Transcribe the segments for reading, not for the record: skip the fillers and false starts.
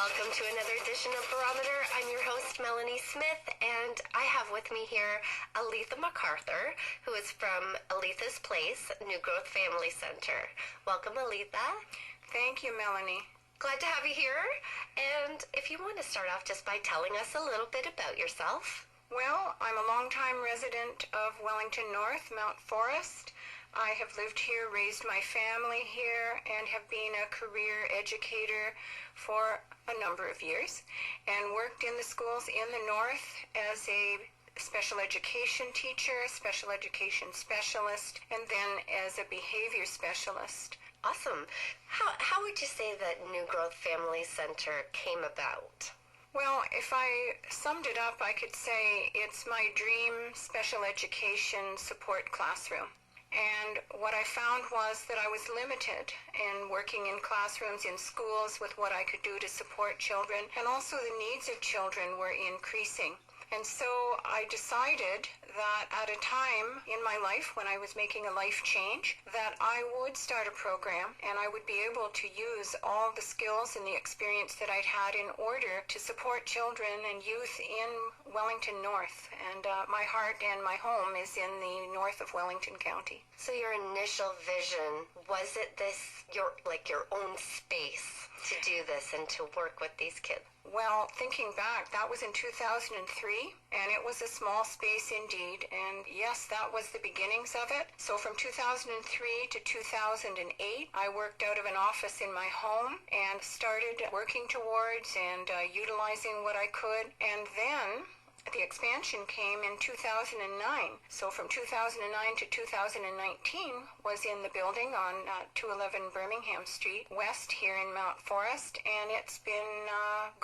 Welcome to another edition of Barometer. I'm your host, Melanie Smith, and I have with me here Aletha MacArthur, who is from Aletha's Place, New Growth Family Center. Welcome, Aletha. Thank you, Melanie. Glad to have you here. And if you want to start off just by telling us a little bit about yourself. Well, I'm a longtime resident of Wellington North, Mount Forest. I have lived here, raised my family here, and have been a career educator for a number of years, and worked in the schools in the north as a special education teacher, special education specialist, and then as a behavior specialist. Awesome. How would you say that New Growth Family Center came about? Well, if I summed it up, I could say it's my dream special education support classroom. And what I found was that I was limited in working in classrooms in schools with what I could do to support children, and also the needs of children were increasing. And so I decided that at a time in my life when I was making a life change, that I would start a program and I would be able to use all the skills and the experience that I'd had in order to support children and youth in Wellington North. And my heart and my home is in the north of Wellington County. So your initial vision, was it your own space to do this and to work with these kids? Well, thinking back, that was in 2003, and it was a small space indeed, and yes, that was the beginnings of it. So from 2003 to 2008, I worked out of an office in my home and started working towards and utilizing what I could, and then the expansion came in 2009. So from 2009 to 2019 was in the building on 211 Birmingham Street West here in Mount Forest, and it's been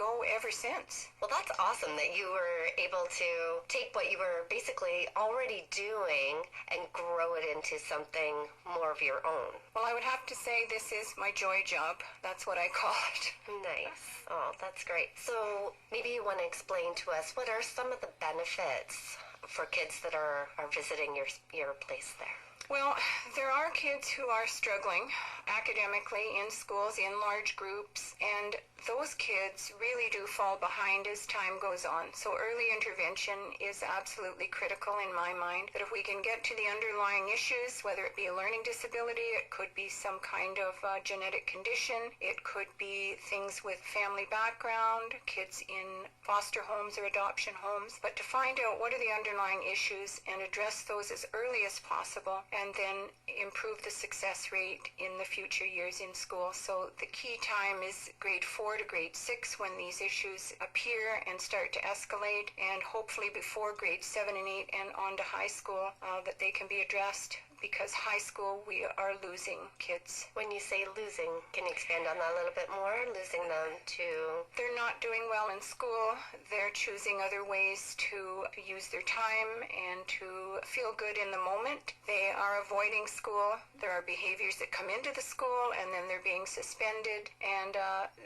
go ever since. Well, that's awesome that you were able to take what you were basically already doing and grow it into something more of your own. Well, I would have to say this is my joy job. That's what I call it. Nice. Oh, that's great. So maybe you want to explain to us, what are some of the benefits for kids that are visiting your place there? Well, there are kids who are struggling academically in schools, in large groups, and those kids really do fall behind as time goes on. So early intervention is absolutely critical in my mind, that if we can get to the underlying issues, whether it be a learning disability, it could be some kind of genetic condition, it could be things with family background, kids in foster homes or adoption homes, but to find out what are the underlying issues and address those as early as possible, and then improve the success rate in the future years in school. So the key time is grade 4 to grade 6 when these issues appear and start to escalate, and hopefully before grade 7 and 8 and on to high school that they can be addressed, because high school we are losing kids. When you say losing, can you expand on that a little bit more? Losing them to... They're not doing well in school. They're choosing other ways to use their time and to feel good in the moment. They are avoiding school. There are behaviors that come into the school and then they're being suspended, and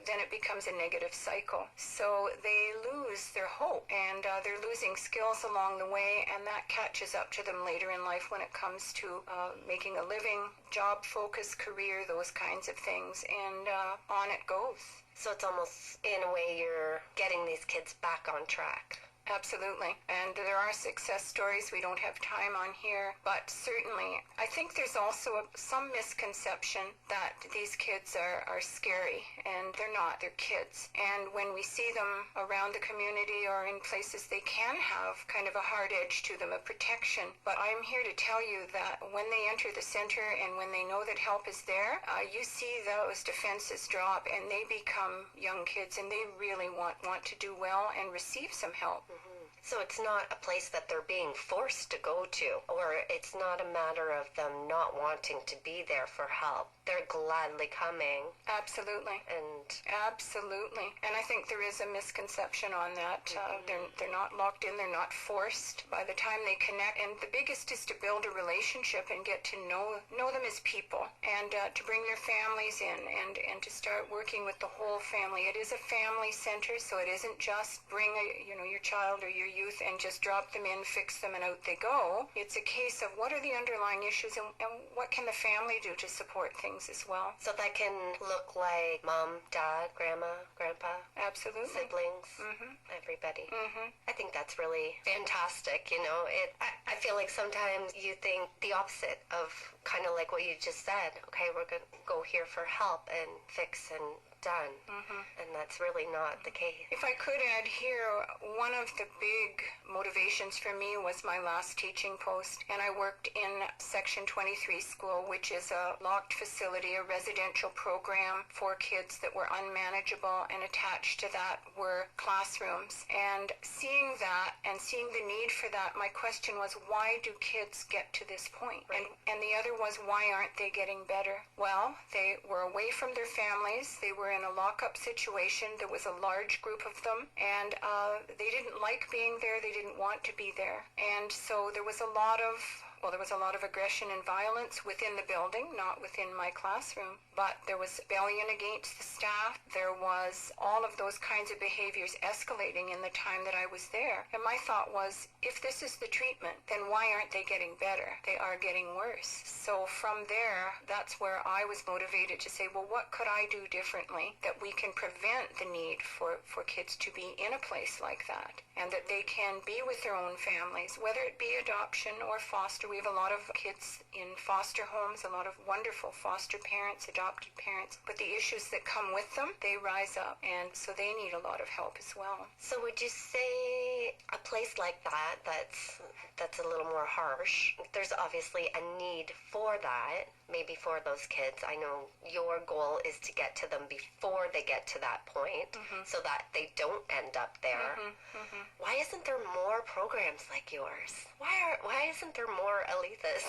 then it becomes a negative cycle. So they lose their hope, and they're losing skills along the way, and that catches up to them later in life when it comes to making a living, job-focused career, those kinds of things, and on it goes. So it's almost, in a way, you're getting these kids back on track. Absolutely. And there are success stories we don't have time on here, but certainly I think there's also some misconception that these kids are scary, and they're not. They're kids. And when we see them around the community or in places, they can have kind of a hard edge to them, a protection. But I'm here to tell you that when they enter the center and when they know that help is there, you see those defenses drop and they become young kids, and they really want to do well and receive some help. So it's not a place that they're being forced to go to, or it's not a matter of them not wanting to be there for help. They're gladly coming. Absolutely. Absolutely. And I think there is a misconception on that. They're not locked in. They're not forced by the time they connect. And the biggest is to build a relationship and get to know them as people, and to bring their families in and to start working with the whole family. It is a family center, so it isn't just bring your child or your youth and just drop them in, fix them, and out they go. It's a case of what are the underlying issues and what can the family do to support things things as well. So that can look like mom, dad, grandma, grandpa, Absolutely. siblings, everybody. I think that's really fantastic. I feel like sometimes you think the opposite of kind of like what you just said. Okay, we're going to go here for help and fix and done. And that's really not the case. If I could add here, one of the big motivations for me was my last teaching post, and I worked in Section 23 school, which is a locked facility, a residential program for kids that were unmanageable, and attached to that were classrooms. And seeing that and seeing the need for that, my question was, why do kids get to this point? Right. And the other was, why aren't they getting better? Well, they were away from their families. They were in a lockup situation. There was a large group of them, and they didn't like being there. They didn't want to be there. And so there was a lot of aggression and violence within the building, not within my classroom, but there was rebellion against the staff. There was all of those kinds of behaviors escalating in the time that I was there. And my thought was, if this is the treatment, then why aren't they getting better? They are getting worse. So from there, that's where I was motivated to say, well, what could I do differently that we can prevent the need for kids to be in a place like that, and that they can be with their own families, whether it be adoption or foster. We have a lot of kids in foster homes, a lot of wonderful foster parents, adopted parents, but the issues that come with them, they rise up, and so they need a lot of help as well. So would you say a place like that that's a little more harsh, there's obviously a need for that, maybe for those kids. I know your goal is to get to them before they get to that point, so that they don't end up there. Why isn't there more programs like yours? Why isn't there more Alethas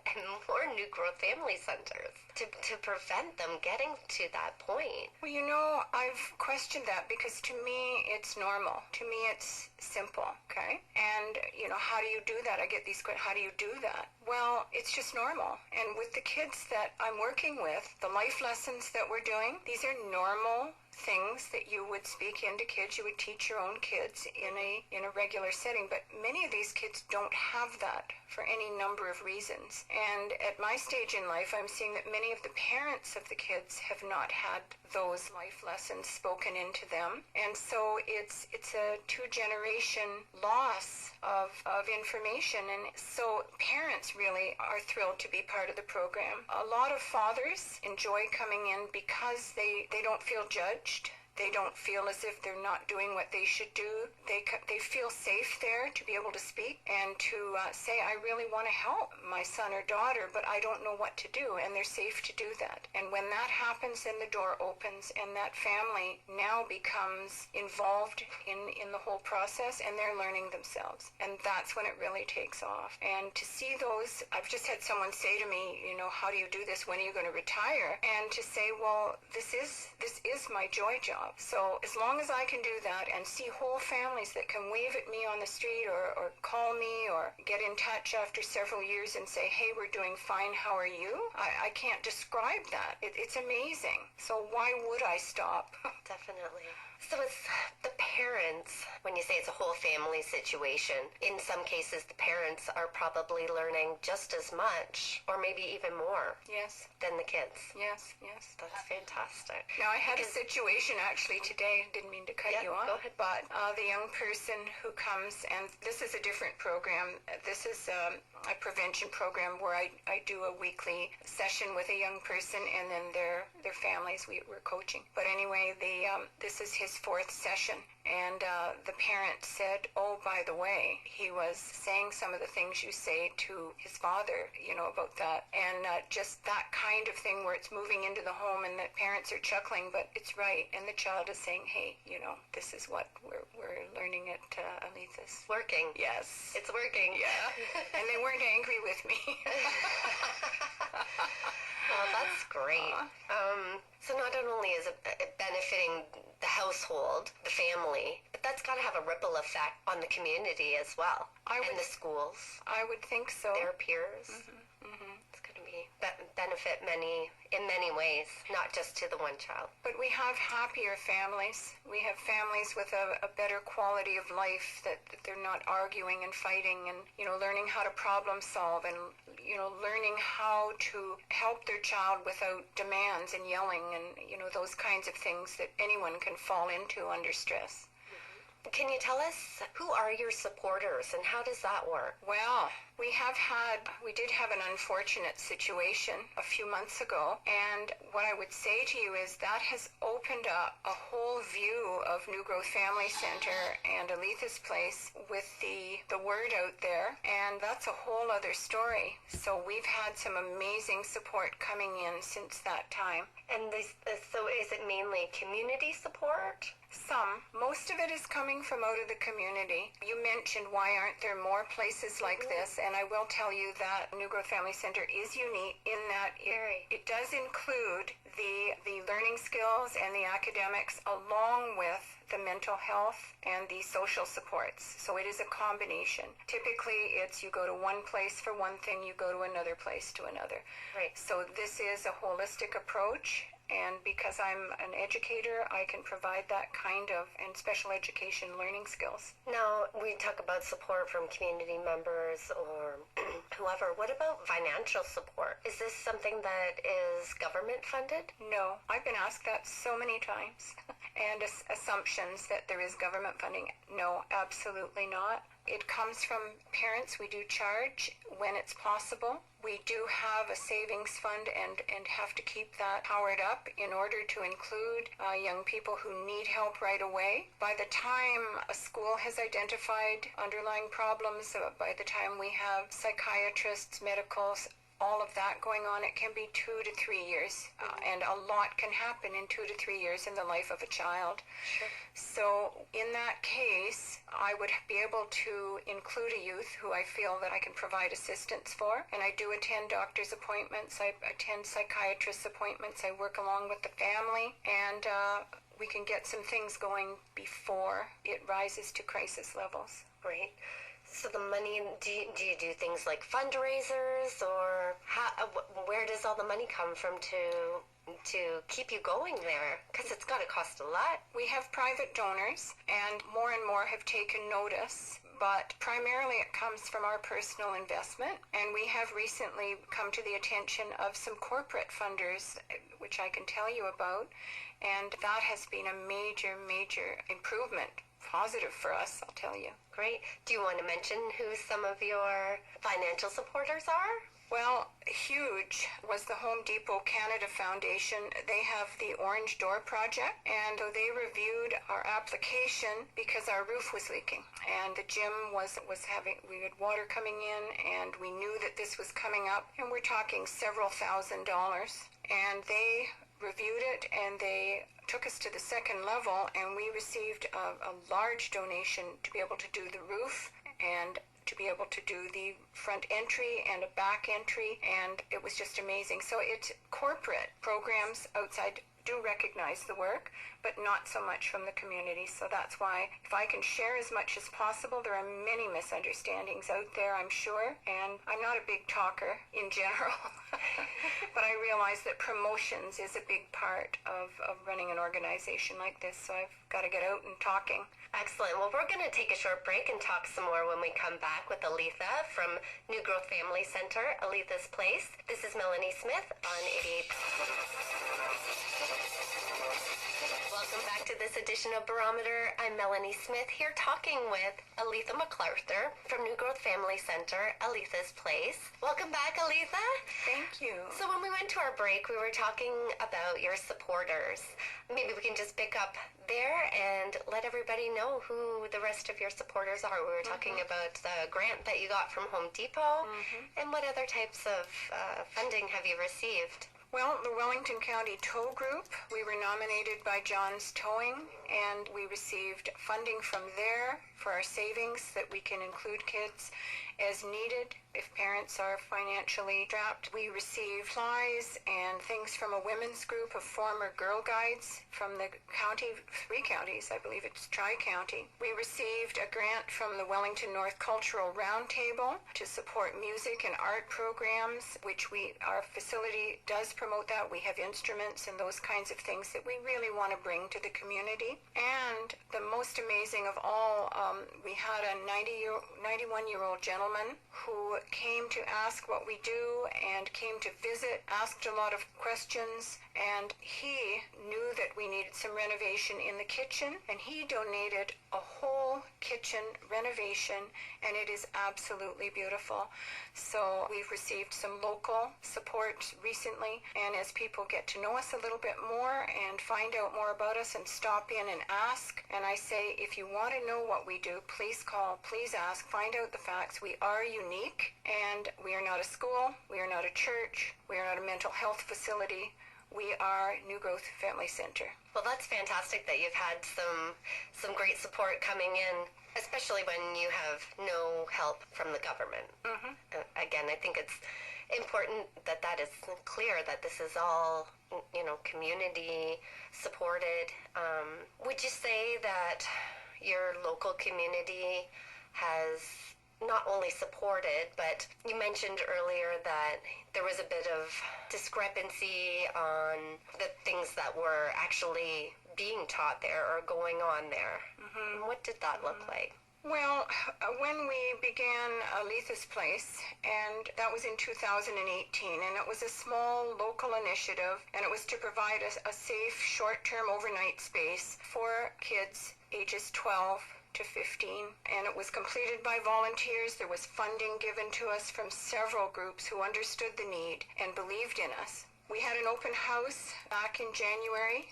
and more new growth family centers to prevent them getting to that point? Well, I've questioned that, because to me it's normal. To me it's simple, okay? And, how do you do that? I get these questions, how do you do that? Well, it's just normal. And with the kids that I'm working with, the life lessons that we're doing, these are normal things that you would speak into kids. You would teach your own kids in a regular setting, but many of these kids don't have that for any number of reasons. And at my stage in life, I'm seeing that many of the parents of the kids have not had those life lessons spoken into them, and so it's a two-generation loss of information. And so parents really are thrilled to be part of the program. A lot of fathers enjoy coming in because they don't feel judged. They don't feel as if they're not doing what they should do. They feel safe there to be able to speak and to say, I really want to help my son or daughter, but I don't know what to do, and they're safe to do that. And when that happens, then the door opens, and that family now becomes involved in the whole process, and they're learning themselves. And that's when it really takes off. And to see those, I've just had someone say to me, how do you do this? When are you going to retire? And to say, well, this is my joy job. So as long as I can do that and see whole families that can wave at me on the street or call me or get in touch after several years and say, hey, we're doing fine, how are you? I can't describe that. It's amazing. So why would I stop? Definitely. So it's the parents, when you say it's a whole family situation, in some cases the parents are probably learning just as much or maybe even more Yes. than the kids. Yes. That's fantastic. Now, I had a situation actually today, didn't mean to cut you off, go ahead. but the young person who comes, and this is a different program. This is a prevention program where I do a weekly session with a young person and then their families we're coaching. But anyway, this is his fourth session, and the parent said, oh, by the way, he was saying some of the things you say to his father, about that, and just that kind of thing where it's moving into the home and the parents are chuckling, but it's right, and the child is saying, hey, this is what we're learning at Aletha's. Working. Yes. It's working. Yeah. And they weren't angry with me. Well, that's great. So not only is it benefiting the household, the family, but that's got to have a ripple effect on the community as well, and the schools, I would think so. their peers. It's going to be benefit in many ways, not just to the one child. But we have happier families. We have families with a better quality of life, that they're not arguing and fighting, and, learning how to problem solve, and, learning how to help their child without demands and yelling and, those kinds of things that anyone can fall into under stress. Can you tell us, who are your supporters and how does that work? Well, we did have an unfortunate situation a few months ago, and what I would say to you is that has opened up a whole view of New Growth Family Center and Aletha's Place with the word out there, and that's a whole other story. So we've had some amazing support coming in since that time. And so is it mainly community support? Most of it is coming from out of the community. You mentioned, why aren't there more places like this? And I will tell you that New Growth Family Center is unique in that it does include the learning skills and the academics, along with the mental health and the social supports. So it is a combination. Typically, it's you go to one place for one thing, you go to another place to another. Right. So this is a holistic approach. And because I'm an educator, I can provide that kind of, and special education learning skills. Now, we talk about support from community members or whoever. What about financial support? Is this something that is government funded? No. I've been asked that so many times. And assumptions that there is government funding. No, absolutely not. It comes from parents. We do charge when it's possible. We do have a savings fund and have to keep that powered up in order to include young people who need help right away. By the time a school has identified underlying problems, by the time we have psychiatrists, medicals, all of that going on, it can be 2 to 3 years, and a lot can happen in 2 to 3 years in the life of a child. Sure. So in that case, I would be able to include a youth who I feel that I can provide assistance for, and I do attend doctor's appointments, I attend psychiatrist appointments, I work along with the family, and we can get some things going before it rises to crisis levels. Great. So the money, do you do things like fundraisers, or where does all the money come from to keep you going there? Because it's got to cost a lot. We have private donors, and more have taken notice, but primarily it comes from our personal investment, and we have recently come to the attention of some corporate funders, which I can tell you about, and that has been a major improvement. Positive for us, I'll tell you. Great. Do you want to mention who some of your financial supporters are? Well, huge was the Home Depot Canada Foundation. They have the Orange Door Project, and they reviewed our application because our roof was leaking, and the gym was having, we had water coming in, and we knew that this was coming up, and we're talking several $1,000s, and they reviewed it, and they took us to the second level, and we received a large donation to be able to do the roof and to be able to do the front entry and a back entry, and it was just amazing. So it's corporate programs outside do recognize the work, but not so much from the community. So that's why, if I can share as much as possible, there are many misunderstandings out there, I'm sure, and I'm not a big talker in general, but I realize that promotions is a big part of running an organization like this, so I've got to get out and talking. Excellent. Well, we're going to take a short break and talk some more when we come back with Aletha from New Growth Family Center, Aletha's Place. This is Melanie Smith on 88. Welcome back to this edition of Barometer. I'm Melanie Smith here talking with Aletha MacArthur from New Growth Family Center, Aletha's Place. Welcome back, Aletha. Thank you. So when we went to our break, we were talking about your supporters. Maybe we can just pick up there and let everybody know who the rest of your supporters are. We were talking about the grant that you got from Home Depot, and what other types of funding have you received? Well, the Wellington County Tow Group, we were nominated by John's Towing, and we received funding from there. for our savings that we can include kids as needed if parents are financially strapped. We receive supplies and things from a women's group of former Girl Guides from the county, 3 counties, I believe it's Tri-County. We received a grant from the Wellington North Cultural Roundtable to support music and art programs, which our facility does promote that. We have instruments and those kinds of things that we really want to bring to the community. And the most amazing of all, we had a 91-year-old gentleman who came to ask what we do and came to visit, asked a lot of questions, and he knew that we needed some renovation in the kitchen, and he donated a whole kitchen renovation, and it is absolutely beautiful. So we've received some local support recently, and as people get to know us a little bit more and find out more about us and stop in and ask, and I say, if you want to know what we do, please call, please ask, find out the facts. We are unique, and we are not a school, we are not a church, we are not a mental health facility. We are New Growth Family Center. Well, that's fantastic that you've had some great support coming in, especially when you have no help from the government. Mm-hmm. Again, I think it's important that is clear, that this is all, community supported. Would you say that your local community has not only supported, but you mentioned earlier that there was a bit of discrepancy on the things that were actually being taught there or going on there. Mm-hmm. What did that look like? Well, when we began Aletha's Place, and that was in 2018, and it was a small local initiative, and it was to provide a safe short-term overnight space for kids ages 12 to 15, and it was completed by volunteers. There was funding given to us from several groups who understood the need and believed in us. We had an open house back in January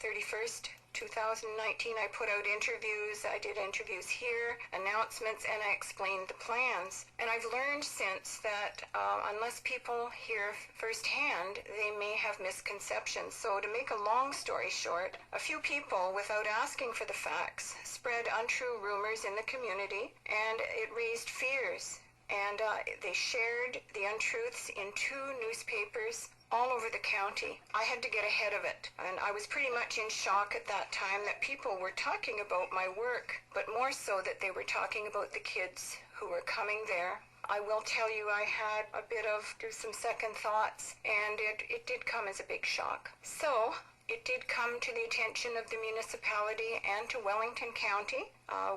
31st, 2019. I put out interviews. I did interviews here, announcements, and I explained the plans. And I've learned since that unless people hear firsthand, they may have misconceptions. So to make a long story short, a few people, without asking for the facts, spread untrue rumors in the community, and it raised fears. And they shared the untruths in 2 newspapers all over the county. I had to get ahead of it, and I was pretty much in shock at that time that people were talking about my work, but more so that they were talking about the kids who were coming there. I will tell you, I had a bit of some second thoughts, and it did come as a big shock. So it did come to the attention of the municipality and to Wellington County.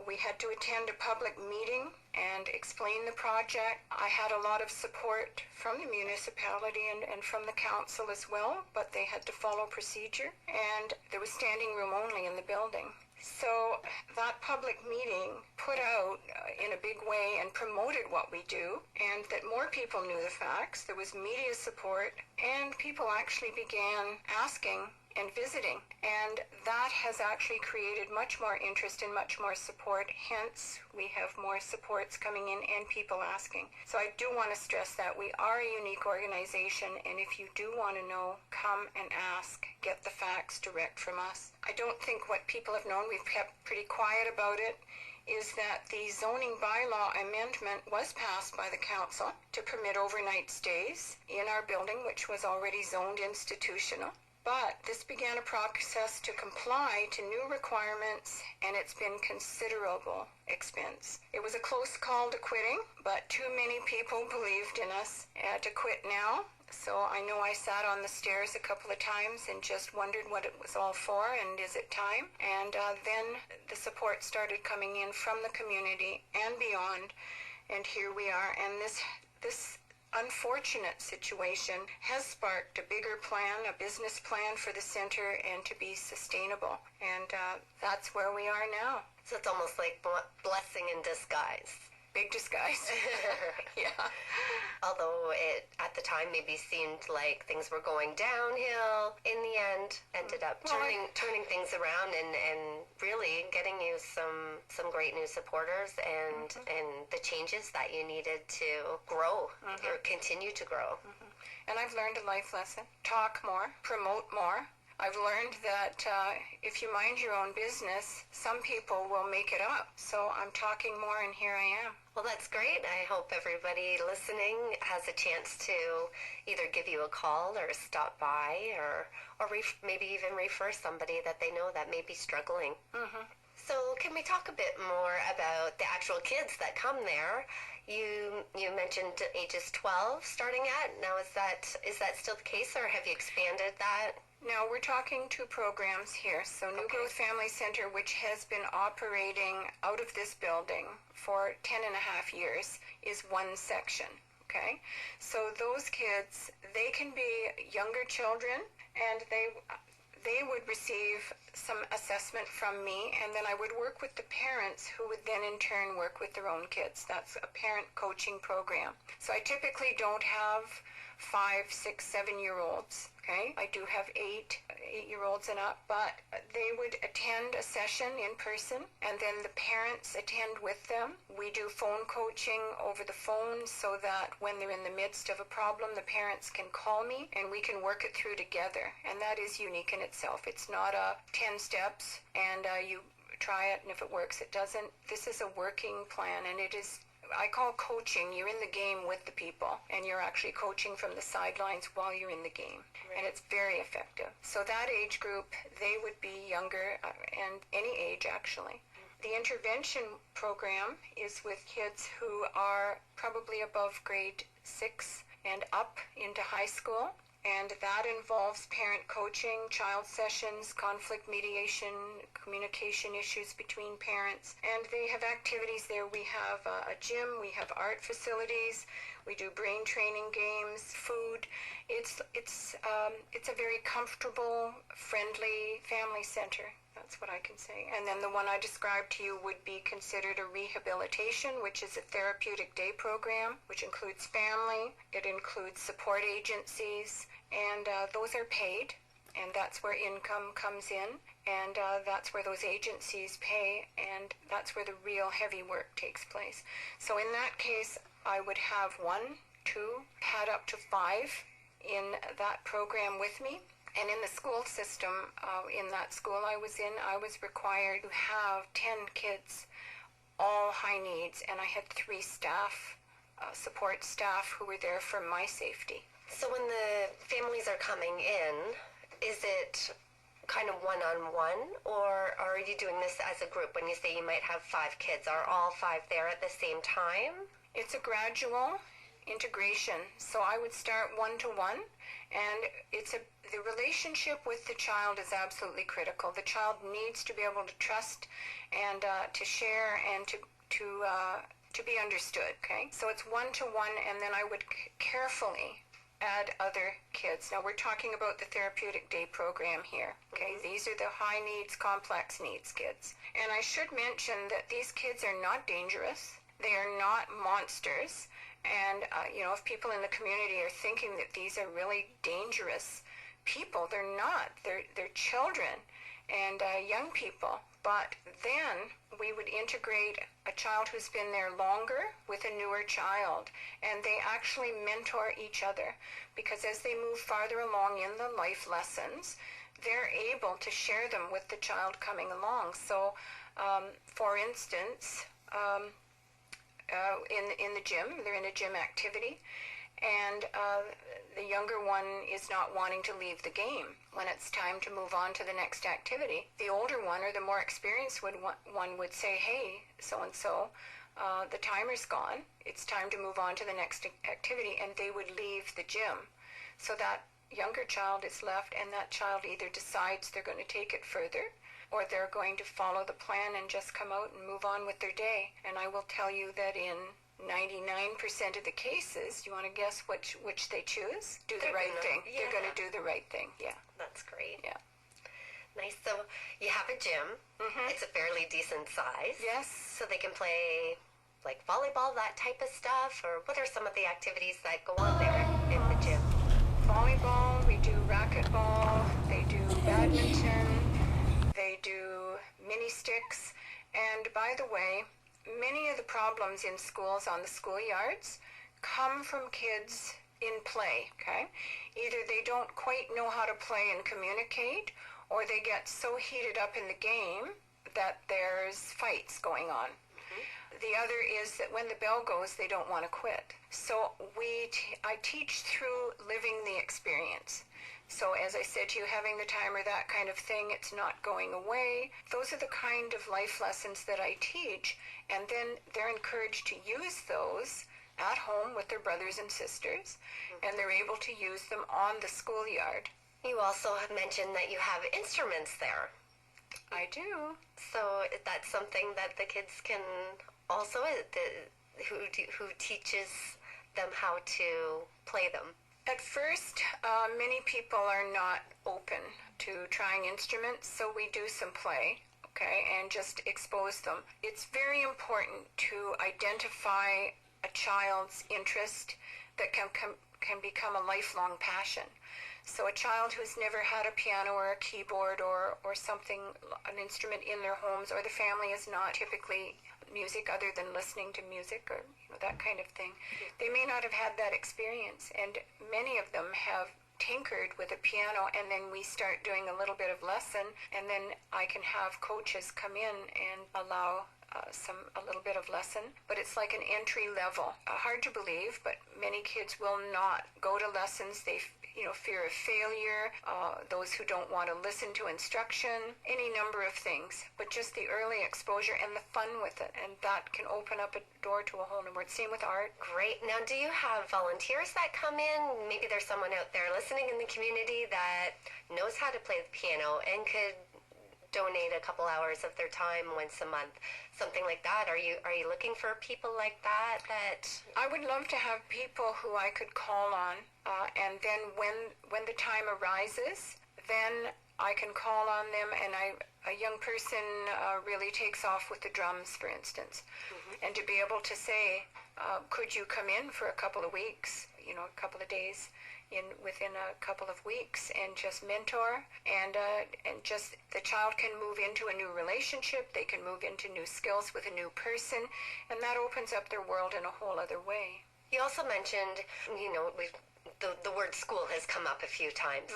We had to attend a public meeting and explain the project. I had a lot of support from the municipality and from the council as well, but they had to follow procedure, and there was standing room only in the building. So that public meeting put out in a big way and promoted what we do, and that more people knew the facts. There was media support, and people actually began asking and visiting, and that has actually created much more interest and much more support. Hence, we have more supports coming in and people asking. So I do want to stress that we are a unique organization, and if you do want to know, come and ask. Get the facts direct from us. I don't think what people have known, we've kept pretty quiet about it, is that the zoning bylaw amendment was passed by the council to permit overnight stays in our building, which was already zoned institutional. But this began a process to comply to new requirements, and it's been considerable expense. It was a close call to quitting, but too many people believed in us to quit now. So I know I sat on the stairs a couple of times and just wondered what it was all for, and is it time? And then the support started coming in from the community and beyond, and here we are. And this unfortunate situation has sparked a bigger plan, a business plan for the center, and to be sustainable. And that's where we are now. So it's almost like blessing in disguise. Big disguise. Yeah. Although it, at the time, maybe seemed like things were going downhill, in the end, ended up turning things around and really getting you some great new supporters and the changes that you needed to grow or continue to grow. And I've learned a life lesson. Talk more, promote more, I've learned that if you mind your own business, some people will make it up. So I'm talking more, and here I am. Well, that's great. I hope everybody listening has a chance to either give you a call or stop by or maybe even refer somebody that they know that may be struggling. Mm-hmm. So can we talk a bit more about the actual kids that come there? You mentioned ages 12 starting at. Now is that still the case, or have you expanded that? No, we're talking two programs here. So New Growth Family Center, which has been operating out of this building for 10 and a half years, is one section. Okay, so those kids, they can be younger children, and they would receive some assessment from me, and then I would work with the parents, who would then in turn work with their own kids. That's a parent coaching program. So I typically don't have 5, 6, 7-year-olds. Okay, I do have 8-year-olds and up, but they would attend a session in person, and then the parents attend with them. We do phone coaching over the phone, so that when they're in the midst of a problem, the parents can call me and we can work it through together. And that is unique in itself. It's not a 10 steps and you try it, and if it works, it doesn't. This is a working plan, and it is, I call coaching, you're in the game with the people, and you're actually coaching from the sidelines while you're in the game. Right. And it's very effective. So that age group, they would be younger, and any age actually. The intervention program is with kids who are probably above grade 6 and up into high school. And that involves parent coaching, child sessions, conflict mediation, communication issues between parents. And they have activities there. We have a gym, we have art facilities, we do brain training games, food. It's a very comfortable, friendly family center. That's what I can say. And then the one I described to you would be considered a rehabilitation, which is a therapeutic day program, which includes family, it includes support agencies, and those are paid, and that's where income comes in, and that's where those agencies pay, and that's where the real heavy work takes place. So in that case, I would have 1, 2, had up to 5 in that program with me. And in the school system, in that school I was in, I was required to have 10 kids, all high needs, and I had 3 staff, support staff, who were there for my safety. So when the families are coming in, is it kind of one-on-one, or are you doing this as a group? When you say you might have 5 kids, are all 5 there at the same time? It's a gradual integration. So I would start 1-to-1, and the relationship with the child is absolutely critical. The child needs to be able to trust and to share and to be understood. Okay, so it's 1-to-1, and then I would carefully add other kids. Now we're talking about the therapeutic day program here. Okay, these are the high needs, complex needs kids. And I should mention that these kids are not dangerous. They are not monsters. And if people in the community are thinking that these are really dangerous people, they're not. They're children and young people. But then we would integrate a child who's been there longer with a newer child, and they actually mentor each other, because as they move farther along in the life lessons, they're able to share them with the child coming along. So, for instance, in the gym, they're in a gym activity, and the younger one is not wanting to leave the game when it's time to move on to the next activity. The older one, or the more experienced one would say, hey, so-and-so, the timer's gone, it's time to move on to the next activity, and they would leave the gym. So that younger child is left, and that child either decides they're going to take it further, or they're going to follow the plan and just come out and move on with their day. And I will tell you that in 99% of the cases, you want to guess which they choose? Do the right thing. Yeah. They're going to do the right thing. Yeah. That's great. Yeah. Nice. So you have a gym. Mm-hmm. It's a fairly decent size. Yes. So they can play like volleyball, that type of stuff, or what are some of the activities that go on there in the gym? Volleyball, we do racquetball, they do badminton, they do mini sticks, and by the way, many of the problems in schools on the schoolyards come from kids in play, okay? Either they don't quite know how to play and communicate, or they get so heated up in the game that there's fights going on. The other is that when the bell goes, they don't want to quit. So I teach through living the experience. So as I said to you, having the timer, that kind of thing, it's not going away. Those are the kind of life lessons that I teach, and then they're encouraged to use those at home with their brothers and sisters, and they're able to use them on the schoolyard. You also have mentioned that you have instruments there. I do. So that's something that the kids can also, who teaches them how to play them. At first, many people are not open to trying instruments, so we do some play, okay, and just expose them. It's very important to identify a child's interest that can become a lifelong passion. So a child who's never had a piano or a keyboard or something, an instrument in their homes, or the family is not typically music other than listening to music or that kind of thing, they may not have had that experience. And many of them have tinkered with a piano, and then we start doing a little bit of lesson, and then I can have coaches come in and allow a little bit of lesson, but it's like an entry level. Hard to believe, but many kids will not go to lessons. They fear of failure, those who don't want to listen to instruction, any number of things, but just the early exposure and the fun with it, and that can open up a door to a whole new world. Same with art. Great. Now, do you have volunteers that come in? Maybe there's someone out there listening in the community that knows how to play the piano and could donate a couple hours of their time once a month, something like that. Are you looking for people like that? I would love to have people who I could call on, and then when the time arises, then I can call on them, and a young person really takes off with the drums, for instance, and to be able to say, could you come in for a couple of weeks, a couple of days, within a couple of weeks, and just mentor, and just the child can move into a new relationship, they can move into new skills with a new person, and that opens up their world in a whole other way. You also mentioned, the word school has come up a few times.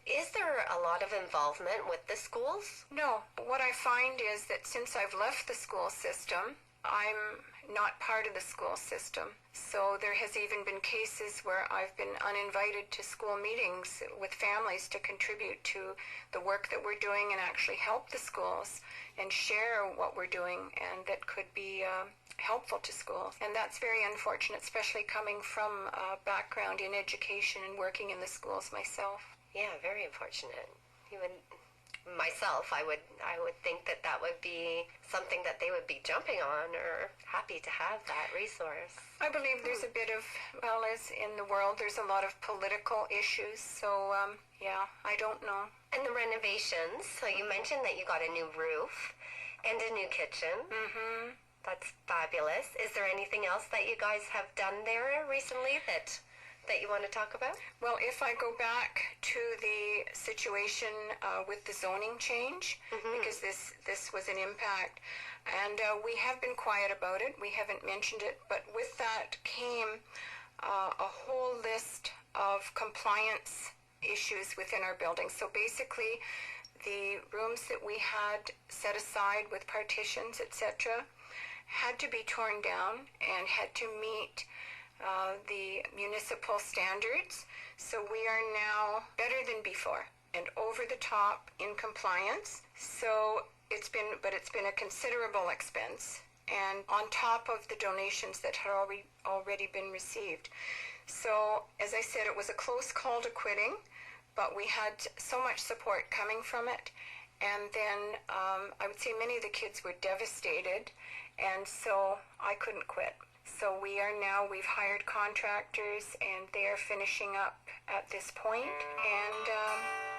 Is there a lot of involvement with the schools? No. What I find is that since I've left the school system, I'm not part of the school system. So there has even been cases where I've been uninvited to school meetings with families to contribute to the work that we're doing and actually help the schools and share what we're doing, and that could be helpful to schools. And that's very unfortunate, especially coming from a background in education and working in the schools myself. Yeah, very unfortunate. Myself, I would think that would be something that they would be jumping on or happy to have that resource. I believe there's a bit of, as in the world, there's a lot of political issues, so yeah, I don't know. And the renovations, so you mentioned that you got a new roof and a new kitchen. That's fabulous. Is there anything else that you guys have done there recently that you want to talk about? Well, if I go back to the situation with the zoning change, because this was an impact, and we have been quiet about it, we haven't mentioned it, but with that came a whole list of compliance issues within our building. So basically, the rooms that we had set aside with partitions, etc., had to be torn down and had to meet the municipal standards. So we are now better than before and over the top in compliance. So it's been a considerable expense, and on top of the donations that had already been received. So as I said, it was a close call to quitting, but we had so much support coming from it. And then I would say many of the kids were devastated, and so I couldn't quit. So we've hired contractors, and they are finishing up at this point, and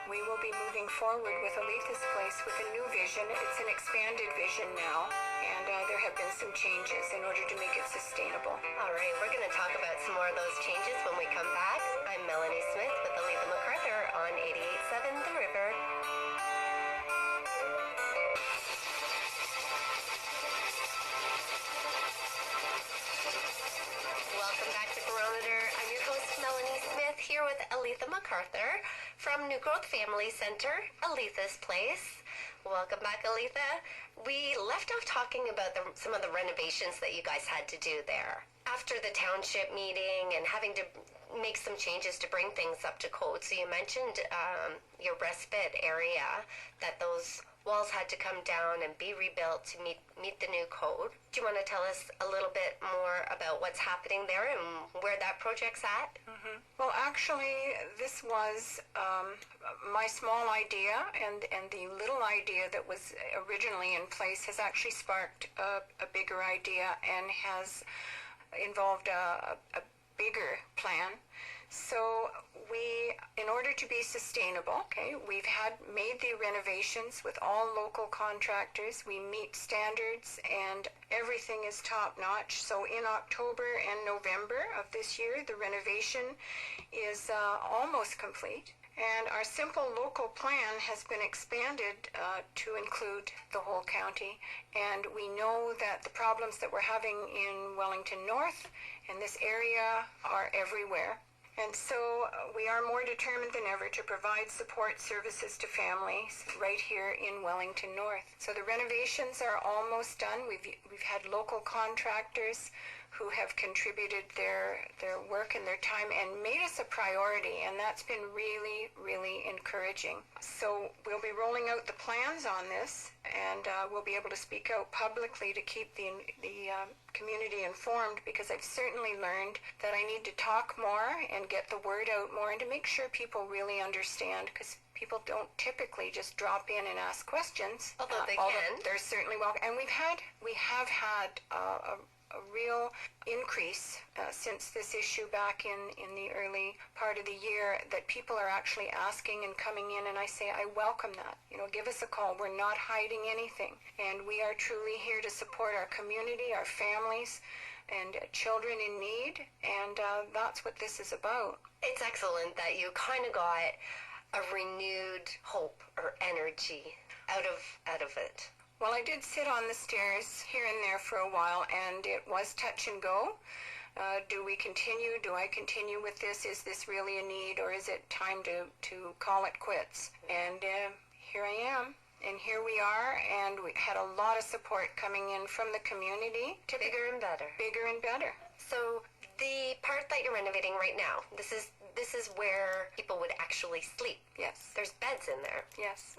we will be moving forward with Aletha's Place with a new vision. It's an expanded vision now, and there have been some changes in order to make it sustainable. All right, we're going to talk about some more of those changes when we come back. I'm Melanie Smith with Aletha MacArthur on 88.7 The River. Welcome back to Barometer. I'm your host, MacArthur from New Growth Family Center, Aletha's Place. Welcome back, Aletha. We left off talking about some of the renovations that you guys had to do there. After the township meeting and having to make some changes to bring things up to code. So you mentioned your respite area, that those walls had to come down and be rebuilt to meet the new code. Do you want to tell us a little bit more about what's happening there and where that project's at? Mm-hmm. Well, actually, this was my small idea, and the little idea that was originally in place has actually sparked a bigger idea and has involved a bigger plan. So in order to be sustainable, we've made the renovations with all local contractors. We meet standards and everything is top notch. So in October and November of this year, the renovation is almost complete. And our simple local plan has been expanded to include the whole county. And we know that the problems that we're having in Wellington North and this area are everywhere. And so we are more determined than ever to provide support services to families right here in Wellington North. So the renovations are almost done. We've had local contractors who have contributed their work and their time and made us a priority, and that's been really, really encouraging. So we'll be rolling out the plans on this, and we'll be able to speak out publicly to keep the community informed, because I've certainly learned that I need to talk more and get the word out more and to make sure people really understand, because people don't typically just drop in and ask questions. Although they can. They're certainly welcome. And we have had a real increase since this issue back in the early part of the year, that people are actually asking and coming in, and I say I welcome that. Give us a call. We're not hiding anything, and we are truly here to support our community, our families, and children in need, and that's what this is about. It's excellent that you kind of got a renewed hope or energy out of it. Well, I did sit on the stairs here and there for a while, and it was touch and go. Do we continue? Do I continue with this? Is this really a need, or is it time to call it quits? And here I am, and here we are, and we had a lot of support coming in from the community. To bigger and better. Bigger and better. So the part that you're renovating right now, this is where people would actually sleep. Yes. There's beds in there. Yes.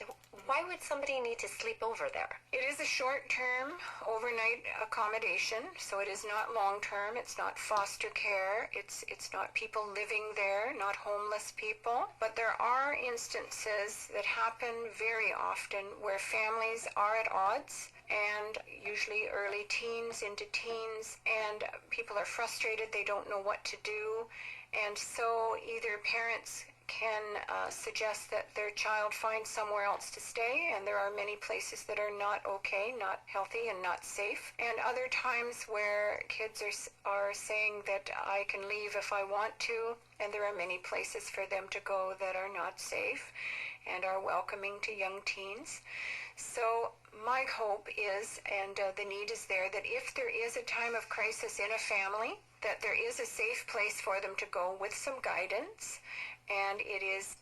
Why would somebody need to sleep over there? It is a short-term overnight accommodation, so it is not long-term. It's not foster care. It's not people living there, not homeless people. But there are instances that happen very often where families are at odds, and usually early teens into teens, and people are frustrated. They don't know what to do. And so either parents can suggest that their child find somewhere else to stay, and there are many places that are not okay, not healthy, and not safe. And other times where kids are saying that I can leave if I want to, and there are many places for them to go that are not safe and are welcoming to young teens. So my hope is, and the need is there, that if there is a time of crisis in a family, that there is a safe place for them to go with some guidance. And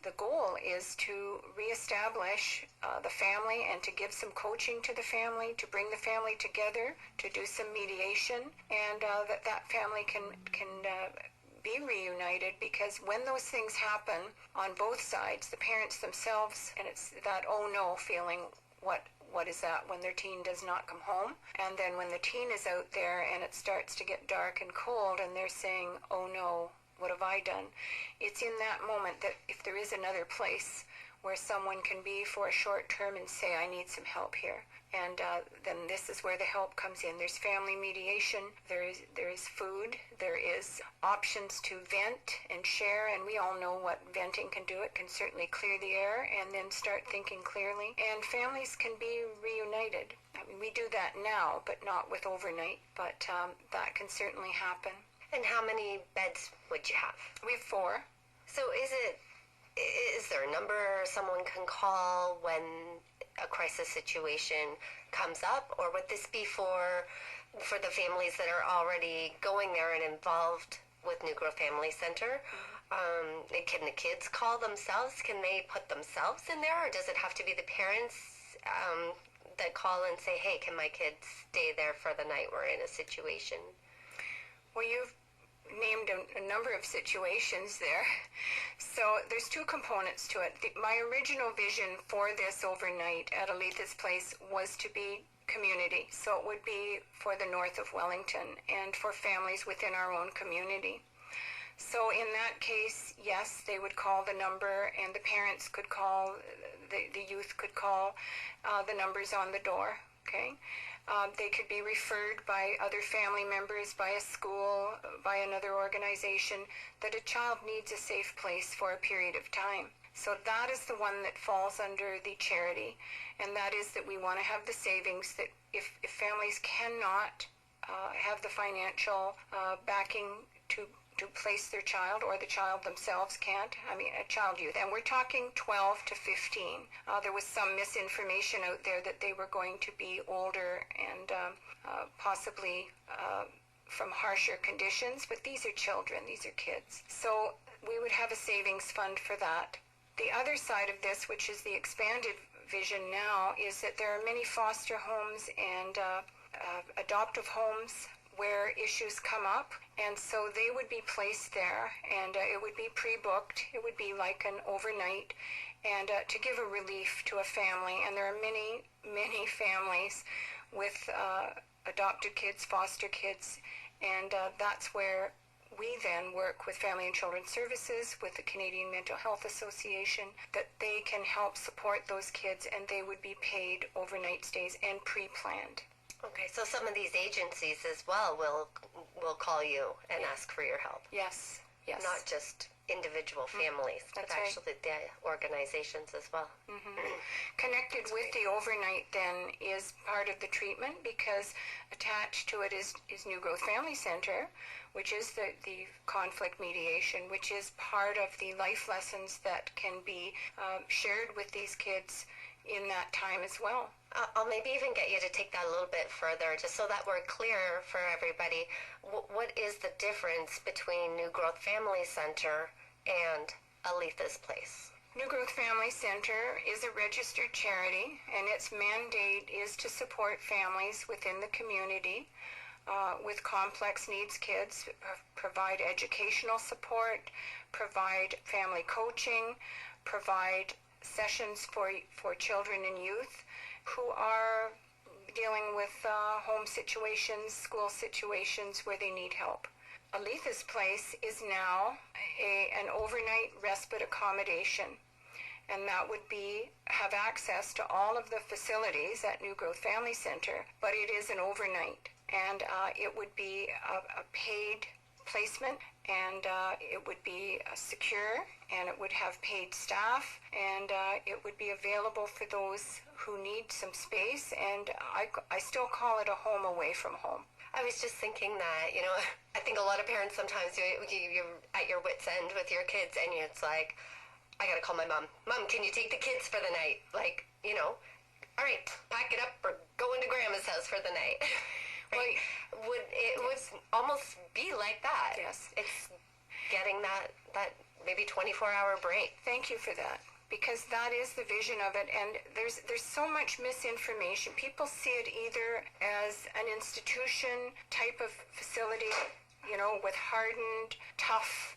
the goal is to reestablish the family and to give some coaching to the family, to bring the family together, to do some mediation, and that family can be reunited, because when those things happen on both sides, the parents themselves, and it's that oh no feeling, what is that when their teen does not come home? And then when the teen is out there and it starts to get dark and cold and they're saying, oh no, what have I done? It's in that moment that if there is another place where someone can be for a short term and say, I need some help here. And then this is where the help comes in. There's family mediation, there is food, there is options to vent and share, and we all know what venting can do. It can certainly clear the air and then start thinking clearly. And families can be reunited. I mean, we do that now, but not with overnight, but that can certainly happen. And how many beds would you have? We have 4. So is there a number someone can call when a crisis situation comes up, or would this be for the families that are already going there and involved with New Growth Family Center? Can the kids call themselves? Can they put themselves in there, or does it have to be the parents that call and say, hey, can my kids stay there for the night? We're in a situation. Well, you've named a number of situations there. So there's two components to it. My original vision for this overnight at Aletha's place was to be community. So it would be for the north of Wellington and for families within our own community. So in that case, yes, they would call the number, and the parents could call, the youth could call the numbers on the door, okay? They could be referred by other family members, by a school, by another organization, that a child needs a safe place for a period of time. So that is the one that falls under the charity, and that is that we want to have the savings that if families cannot have the financial backing to place their child, or the child themselves can't, I mean a child youth, and we're talking 12 to 15. There was some misinformation out there that they were going to be older and possibly from harsher conditions, but these are children, these are kids. So we would have a savings fund for that. The other side of this, which is the expanded vision now, is that there are many foster homes and adoptive homes where issues come up, and so they would be placed there, and it would be pre-booked. It would be like an overnight, and to give a relief to a family. And there are many families with adopted kids, foster kids, and that's where we then work with Family and Children's Services, with the Canadian Mental Health Association, that they can help support those kids, and they would be paid overnight stays and pre-planned. Okay, so some of these agencies as well will call you and ask for your help. Yes, yes. Not just individual families, but actually the organizations as well. Connected with the overnight then is part of the treatment, because attached to it is New Growth Family Center, which is the conflict mediation, which is part of the life lessons that can be shared with these kids in that time as well. I'll maybe even get you to take that a little bit further, just so that we're clear for everybody. What is the difference between New Growth Family Center and Aletha's Place? New Growth Family Center is a registered charity, and its mandate is to support families within the community with complex needs kids, provide educational support, provide family coaching, provide sessions for children and youth who are dealing with home situations, school situations where they need help. Aletha's Place is now an overnight respite accommodation, and that would have access to all of the facilities at New Growth Family Center, but it is an overnight, and it would be a paid placement, and it would be secure, and it would have paid staff, and it would be available for those who need some space, and I still call it a home away from home. I was just thinking that, I think a lot of parents sometimes, you're at your wit's end with your kids, and it's like, I gotta call my mom. Mom, can you take the kids for the night? Like, all right, pack it up, or go into Grandma's house for the night. Right? Would almost be like that. Yes. It's getting that maybe 24-hour break. Thank you for that, because that is the vision of it, and there's so much misinformation. People see it either as an institution type of facility, with hardened, tough,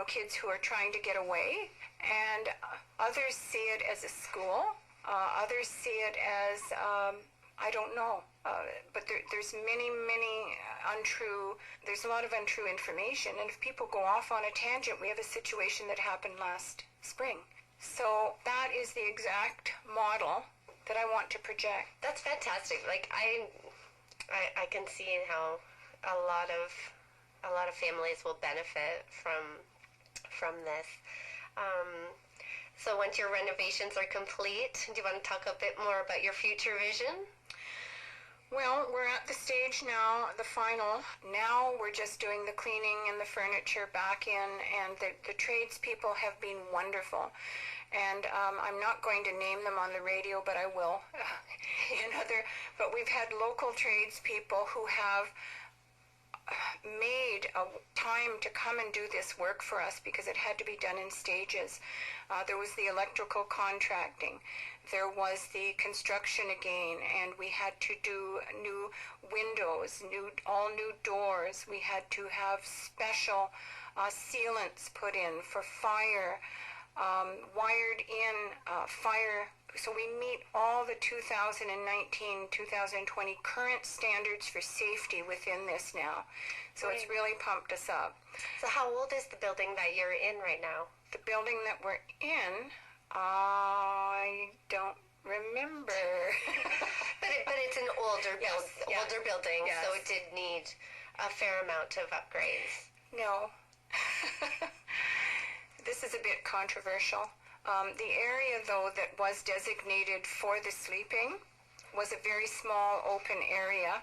kids who are trying to get away, and others see it as a school. Others see it as I don't know, but there's many there's a lot of untrue information, and if people go off on a tangent, we have a situation that happened last spring. So that is the exact model that I want to project. That's fantastic. Like I can see how a lot of families will benefit from this. So once your renovations are complete, do you want to talk a bit more about your future vision? Well, we're at the stage now, the final. Now we're just doing the cleaning and the furniture back in, and the tradespeople have been wonderful. And I'm not going to name them on the radio, but I will. But we've had local tradespeople who have made a time to come and do this work for us because it had to be done in stages. There was the electrical contracting. There was the construction again, and we had to do new windows, all new doors. We had to have special sealants put in for fire, wired in fire. So we meet all the 2019, 2020 current standards for safety within this now. So It's really pumped us up. So how old is the building that you're in right now? The building that we're in, I don't remember. but it's an older building, Yes. so it did need a fair amount of upgrades. No. This is a bit controversial. The area, though, that was designated for the sleeping was a very small open area.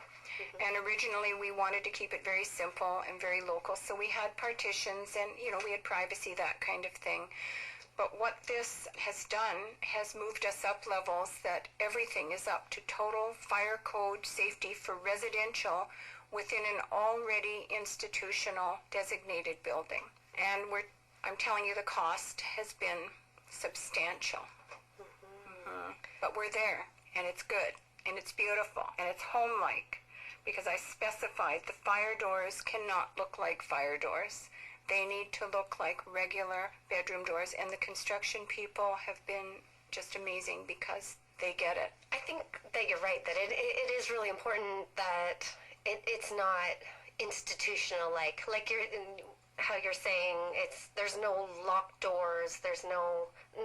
And originally we wanted to keep it very simple and very local. So we had partitions and, we had privacy, that kind of thing. But what this has done has moved us up levels that everything is up to total fire code safety for residential within an already institutional designated building. And I'm telling you, the cost has been substantial. But we're there, and it's good, and it's beautiful, and it's home-like, because I specified the fire doors cannot look like fire doors. They need to look like regular bedroom doors, and the construction people have been just amazing because they get it. I think that you're right, that it is really important that it's not institutional, like how you're saying there's no locked doors, there's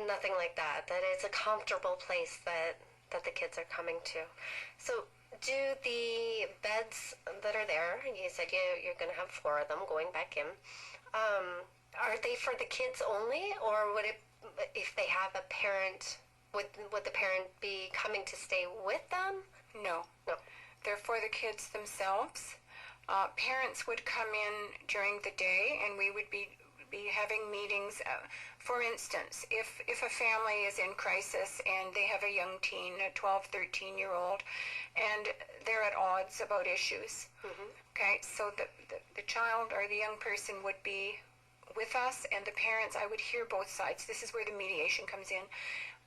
nothing like that it's a comfortable place that the kids are coming to. So do the beds that are there, you said you're going to have 4 of them going back in, are they for the kids only, or would it, if they have a parent, would the parent be coming to stay with them? No. They're for the kids themselves. Parents would come in during the day, and we would be having meetings. For instance, if a family is in crisis and they have a young teen, a 12, 13-year-old, and they're at odds about issues, okay, so the child or the young person would be with us, and the parents, I would hear both sides. This is where the mediation comes in.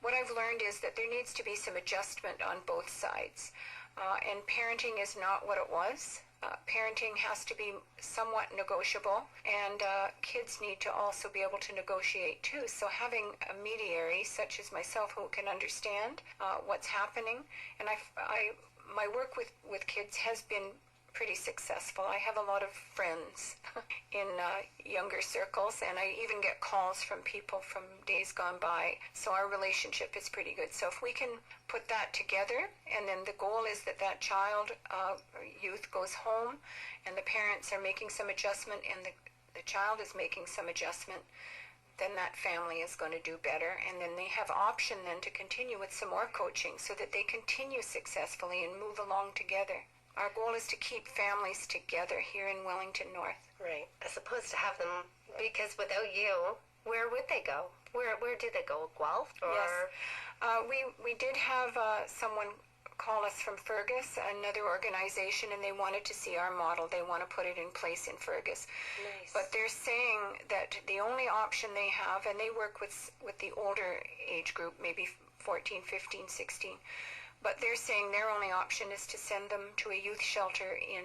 What I've learned is that there needs to be some adjustment on both sides, and parenting is not what it was. Parenting has to be somewhat negotiable, and kids need to also be able to negotiate too. So having a mediary such as myself who can understand what's happening, and my work with kids has been pretty successful. I have a lot of friends in younger circles, and I even get calls from people from days gone by. So our relationship is pretty good. So if we can put that together, and then the goal is that child or youth goes home, and the parents are making some adjustment, and the child is making some adjustment, then that family is going to do better. And then they have option then to continue with some more coaching so that they continue successfully and move along together. Our goal is to keep families together here in Wellington North. Right. As opposed to have them, because without you, where would they go? Where do they go? Guelph? Or? Yes. We did have someone call us from Fergus, another organization, and they wanted to see our model. They want to put it in place in Fergus. Nice. But they're saying that the only option they have, and they work with the older age group, maybe 14, 15, 16, but they're saying their only option is to send them to a youth shelter in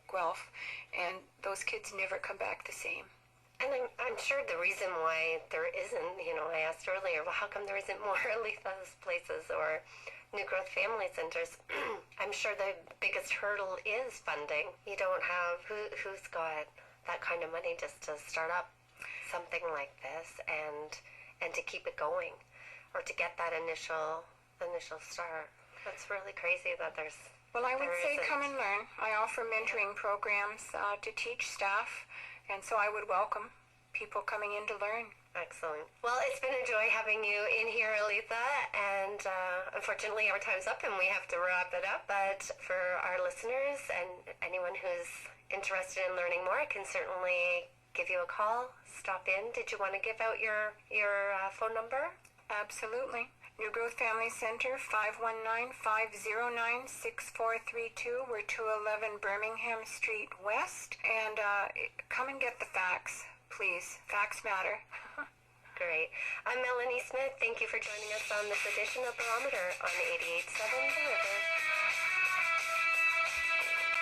Guelph, and those kids never come back the same. And I'm sure the reason why there isn't, I asked earlier, well, how come there isn't more Aletha's places or New Growth Family Centers? I'm sure the biggest hurdle is funding. You don't have, who's got that kind of money just to start up something like this and to keep it going, or to get that initial start. That's really crazy that there's... Well, I would say come and learn. I offer mentoring programs to teach staff, and so I would welcome people coming in to learn. Excellent. Well, it's been a joy having you in here, Aletha, and unfortunately our time's up and we have to wrap it up, but for our listeners and anyone who's interested in learning more, I can certainly give you a call, stop in. Did you want to give out your phone number? Absolutely. New Growth Family Center, 519-509-6432. We're 211 Birmingham Street West. And come and get the facts, please. Facts matter. Great. I'm Melanie Smith. Thank you for joining us on this edition of Barometer on 88.7 The River.